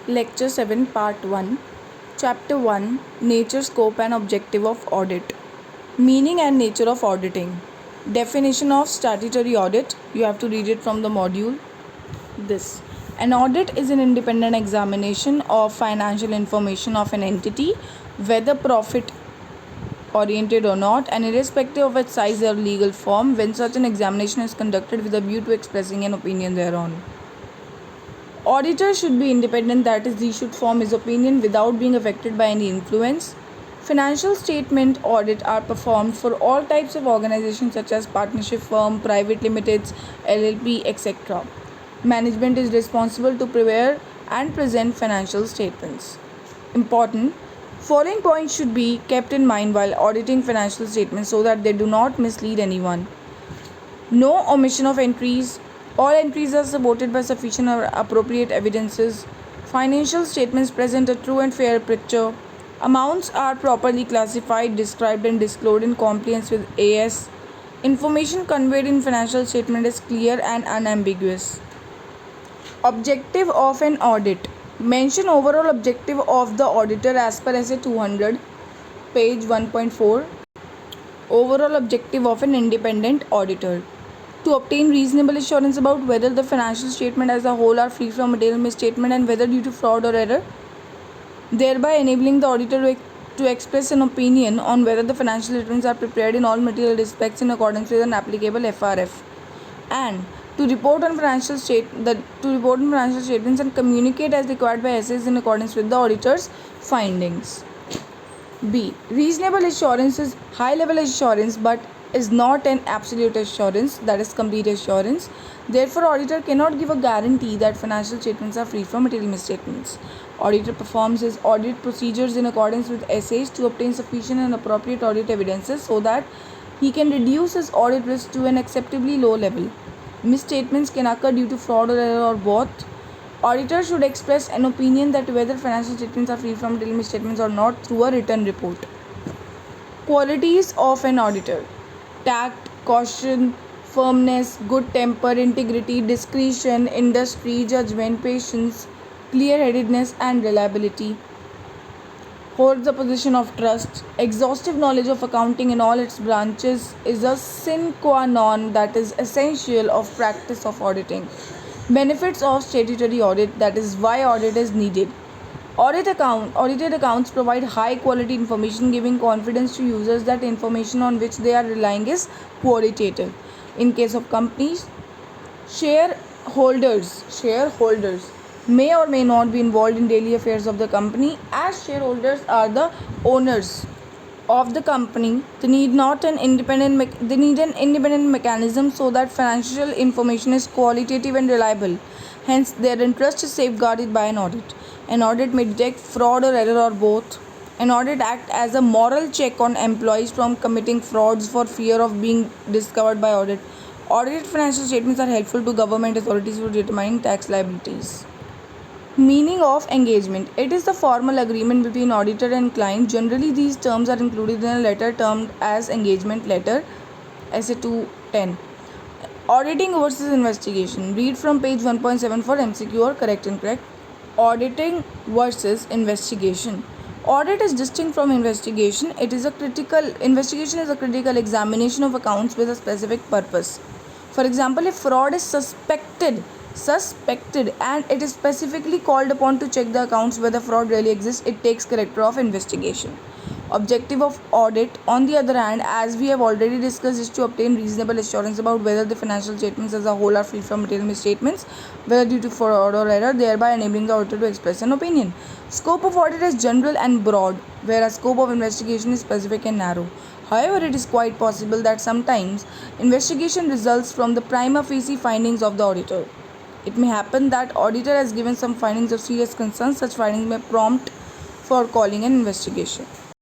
Lecture 7 Part 1 Chapter 1 Nature, Scope and Objective of Audit. Meaning and nature of auditing. Definition of statutory audit. You have to read it from the module. This. An audit is an independent examination of financial information of an entity, whether profit oriented or not, and irrespective of its size or legal form, when such an examination is conducted with a view to expressing an opinion thereon. Auditor should be independent, that is, he should form his opinion without being affected by any influence. Financial statement audit are performed for all types of organizations such as partnership firm, private limiteds, LLP, etc. Management is responsible to prepare and present financial statements. Important. Following points should be kept in mind while auditing financial statements so that they do not mislead anyone. No omission of entries. All entries are supported by sufficient or appropriate evidences. Financial statements present a true and fair picture. Amounts are properly classified, described and disclosed in compliance with AS. Information conveyed in financial statement is clear and unambiguous. Objective of an audit. Mention overall objective of the auditor as per SA 200, page 1.4. Overall objective of an independent auditor. To obtain reasonable assurance about whether the financial statement as a whole are free from material misstatement and whether due to fraud or error, thereby enabling the auditor to express an opinion on whether the financial statements are prepared in all material respects in accordance with an applicable FRF, and to report on financial statements and communicate as required by essays in accordance with the auditor's findings. B. Reasonable assurance is high-level assurance but is not an absolute assurance, that is complete assurance. Therefore, auditor cannot give a guarantee that financial statements are free from material misstatements. Auditor performs his audit procedures in accordance with essays to obtain sufficient and appropriate audit evidences so that he can reduce his audit risk to an acceptably low level. Misstatements can occur due to fraud or error or both. Auditor should express an opinion that whether financial statements are free from material misstatements or not through a written report. Qualities of an auditor: tact, caution, firmness, good temper, integrity, discretion, industry, judgment, patience, clear-headedness and reliability. Holds the position of trust. Exhaustive knowledge of accounting in all its branches is a sine qua non, that is essential, of practice of auditing. Benefits of statutory audit, that is why audit is needed. Audited accounts provide high quality information, giving confidence to users that information on which they are relying is qualitative. In case of companies, shareholders may or may not be involved in daily affairs of the company. As shareholders are the owners of the company, they need an independent mechanism so that financial information is qualitative and reliable. Hence, their interest is safeguarded by an audit. An audit may detect fraud or error or both. An audit acts as a moral check on employees from committing frauds for fear of being discovered by audit. Audited financial statements are helpful to government authorities for determining tax liabilities. Meaning of engagement. It is the formal agreement between auditor and client. Generally, these terms are included in a letter termed as engagement letter, SA 210. Auditing versus investigation. Read from page 1.7 for MCQ or correct and correct. Auditing versus investigation. Audit is distinct from investigation. Investigation is a critical examination of accounts with a specific purpose. For example, if fraud is suspected and it is specifically called upon to check the accounts whether fraud really exists, it takes character of investigation. Objective of audit, on the other hand, as we have already discussed, is to obtain reasonable assurance about whether the financial statements as a whole are free from material misstatements, whether due to fraud or error, thereby enabling the auditor to express an opinion. Scope of audit is general and broad, whereas scope of investigation is specific and narrow. However, it is quite possible that sometimes investigation results from the prima facie findings of the auditor. It may happen that auditor has given some findings of serious concern. Such findings may prompt for calling an investigation.